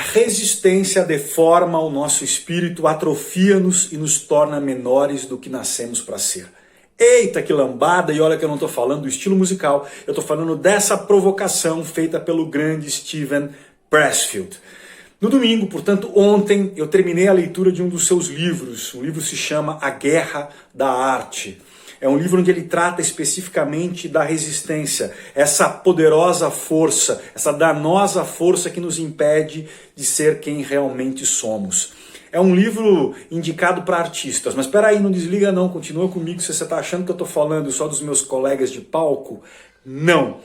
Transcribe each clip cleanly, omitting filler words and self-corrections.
resistência deforma o nosso espírito, atrofia-nos e nos torna menores do que nascemos para ser. Eita, que lambada! E olha que eu não estou falando do estilo musical, eu estou falando dessa provocação feita pelo grande Steven Pressfield. No domingo, portanto, ontem, eu terminei a leitura de um dos seus livros. O livro se chama A Guerra da Arte. É um livro onde ele trata especificamente da resistência, essa poderosa força, essa danosa força que nos impede de ser quem realmente somos. É um livro indicado para artistas, mas espera aí, não desliga não, continua comigo se você está achando que eu estou falando só dos meus colegas de palco. Não.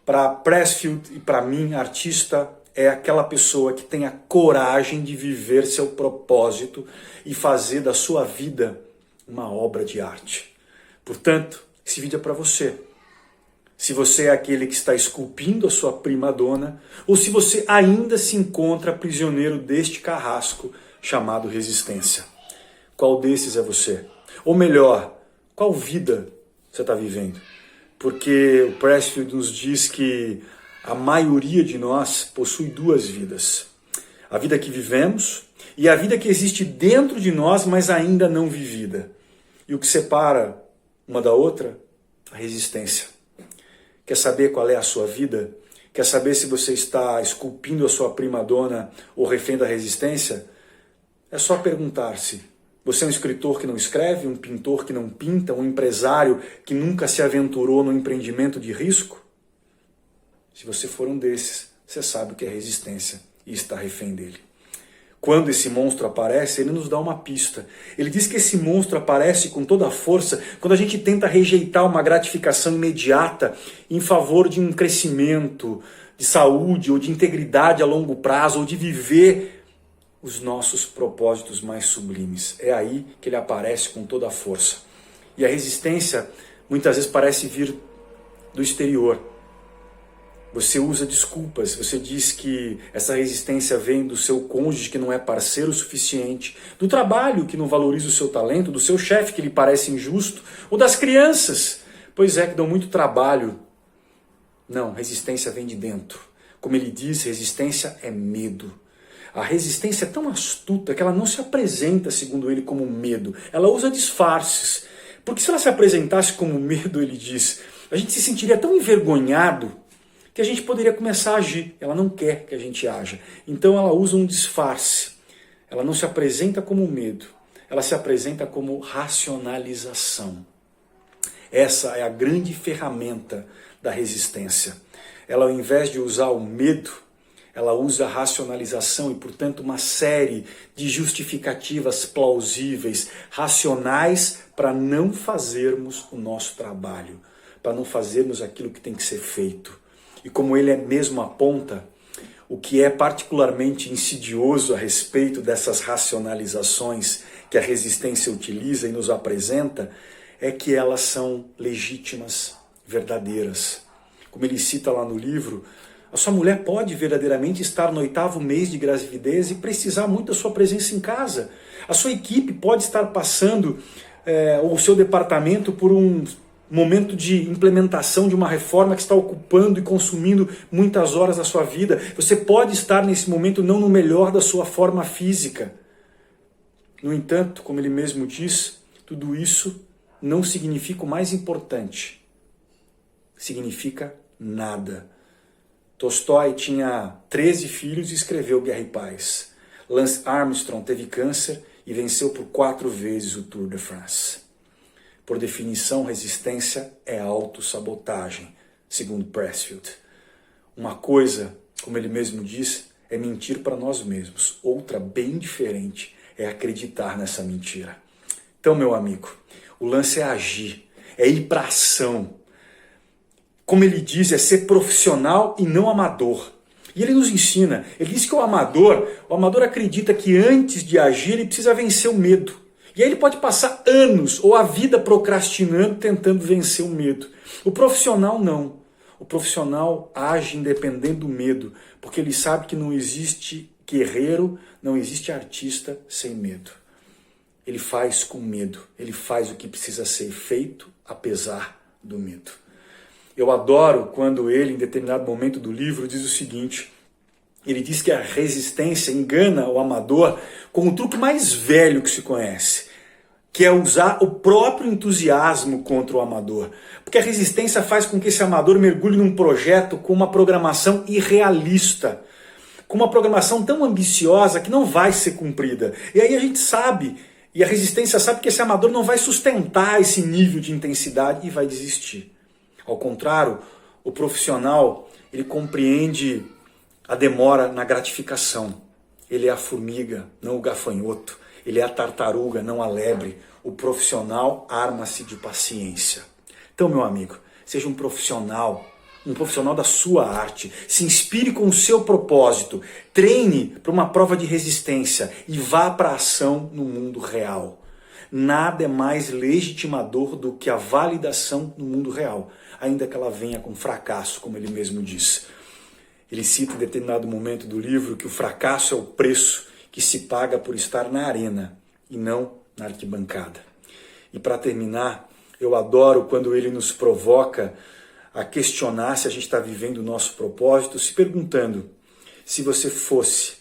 Para Pressfield e para mim, artista é aquela pessoa que tem a coragem de viver seu propósito e fazer da sua vida uma obra de arte. Portanto, esse vídeo é para você. Se você é aquele que está esculpindo a sua prima-dona, ou se você ainda se encontra prisioneiro deste carrasco chamado resistência. Qual desses é você? Ou melhor, qual vida você está vivendo? Porque o Pressfield nos diz que a maioria de nós possui duas vidas. A vida que vivemos e a vida que existe dentro de nós, mas ainda não vivida. E o que separa uma da outra? A resistência. Quer saber qual é a sua vida? Quer saber se você está esculpindo a sua prima-dona ou refém da resistência? É só perguntar-se. Você é um escritor que não escreve, um pintor que não pinta, um empresário que nunca se aventurou no empreendimento de risco? Se você for um desses, você sabe o que é resistência e está refém dele. Quando esse monstro aparece, ele nos dá uma pista. Ele diz que esse monstro aparece com toda a força quando a gente tenta rejeitar uma gratificação imediata em favor de um crescimento, de saúde ou de integridade a longo prazo, ou de viver os nossos propósitos mais sublimes. É aí que ele aparece com toda a força. E a resistência muitas vezes parece vir do exterior. Você usa desculpas, você diz que essa resistência vem do seu cônjuge que não é parceiro o suficiente, do trabalho que não valoriza o seu talento, do seu chefe que lhe parece injusto, ou das crianças, pois é, que dão muito trabalho. Não, resistência vem de dentro. Como ele diz, resistência é medo. A resistência é tão astuta que ela não se apresenta, segundo ele, como medo. Ela usa disfarces. Porque se ela se apresentasse como medo, ele diz, a gente se sentiria tão envergonhado que a gente poderia começar a agir. Ela não quer que a gente haja. Então ela usa um disfarce. Ela não se apresenta como medo. Ela se apresenta como racionalização. Essa é a grande ferramenta da resistência. Ela, ao invés de usar o medo, ela usa a racionalização e, portanto, uma série de justificativas plausíveis, racionais, para não fazermos o nosso trabalho, para não fazermos aquilo que tem que ser feito. E como ele mesmo aponta, o que é particularmente insidioso a respeito dessas racionalizações que a resistência utiliza e nos apresenta, é que elas são legítimas, verdadeiras. Como ele cita lá no livro, a sua mulher pode verdadeiramente estar no 8º mês de gravidez e precisar muito da sua presença em casa. A sua equipe pode estar passando, ou o seu departamento, por um momento de implementação de uma reforma que está ocupando e consumindo muitas horas da sua vida. Você pode estar nesse momento não no melhor da sua forma física. No entanto, como ele mesmo diz, tudo isso não significa o mais importante. Significa nada. Tolstói tinha 13 filhos e escreveu Guerra e Paz. Lance Armstrong teve câncer e venceu por 4 vezes o Tour de France. Por definição, resistência é autossabotagem, segundo Pressfield. Uma coisa, como ele mesmo diz, é mentir para nós mesmos. Outra, bem diferente, é acreditar nessa mentira. Então, meu amigo, o lance é agir, é ir para a ação. Como ele diz, é ser profissional e não amador. E ele nos ensina, ele diz que o amador acredita que antes de agir ele precisa vencer o medo. E aí ele pode passar anos ou a vida procrastinando, tentando vencer o medo. O profissional não. O profissional age independente do medo, porque ele sabe que não existe guerreiro, não existe artista sem medo. Ele faz com medo, ele faz o que precisa ser feito apesar do medo. Eu adoro quando ele, em determinado momento do livro, diz o seguinte: Ele diz que a resistência engana o amador com o truque mais velho que se conhece, que é usar o próprio entusiasmo contra o amador. Porque a resistência faz com que esse amador mergulhe num projeto com uma programação irrealista, com uma programação tão ambiciosa que não vai ser cumprida. E aí a gente sabe, e a resistência sabe que esse amador não vai sustentar esse nível de intensidade e vai desistir. Ao contrário, o profissional, ele compreende a demora na gratificação. Ele é a formiga, não o gafanhoto. Ele é a tartaruga, não a lebre. O profissional arma-se de paciência. Então, meu amigo, seja um profissional da sua arte. Se inspire com o seu propósito. Treine para uma prova de resistência e vá para a ação no mundo real. Nada é mais legitimador do que a validação no mundo real, ainda que ela venha com fracasso, como ele mesmo diz. Ele cita em determinado momento do livro que o fracasso é o preço que se paga por estar na arena e não na arquibancada. E para terminar, eu adoro quando ele nos provoca a questionar se a gente está vivendo o nosso propósito, se perguntando: se você fosse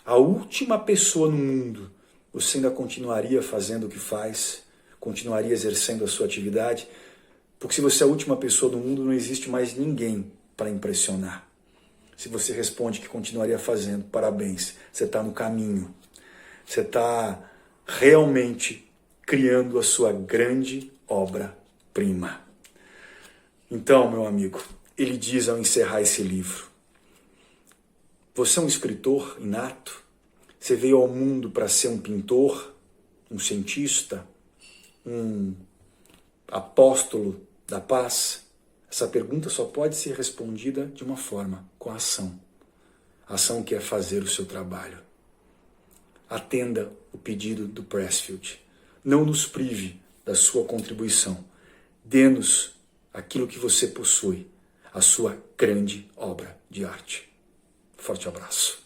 a última pessoa no mundo, você ainda continuaria fazendo o que faz? Continuaria exercendo a sua atividade? Porque se você é a última pessoa do mundo, não existe mais ninguém para impressionar. Se você responde que continuaria fazendo, parabéns, você está no caminho. Você está realmente criando a sua grande obra-prima. Então, meu amigo, ele diz ao encerrar esse livro: você é um escritor inato? Você veio ao mundo para ser um pintor, um cientista, um apóstolo da paz? Essa pergunta só pode ser respondida de uma forma: com a ação. A ação que é fazer o seu trabalho. Atenda o pedido do Pressfield. Não nos prive da sua contribuição. Dê-nos aquilo que você possui, a sua grande obra de arte. Forte abraço.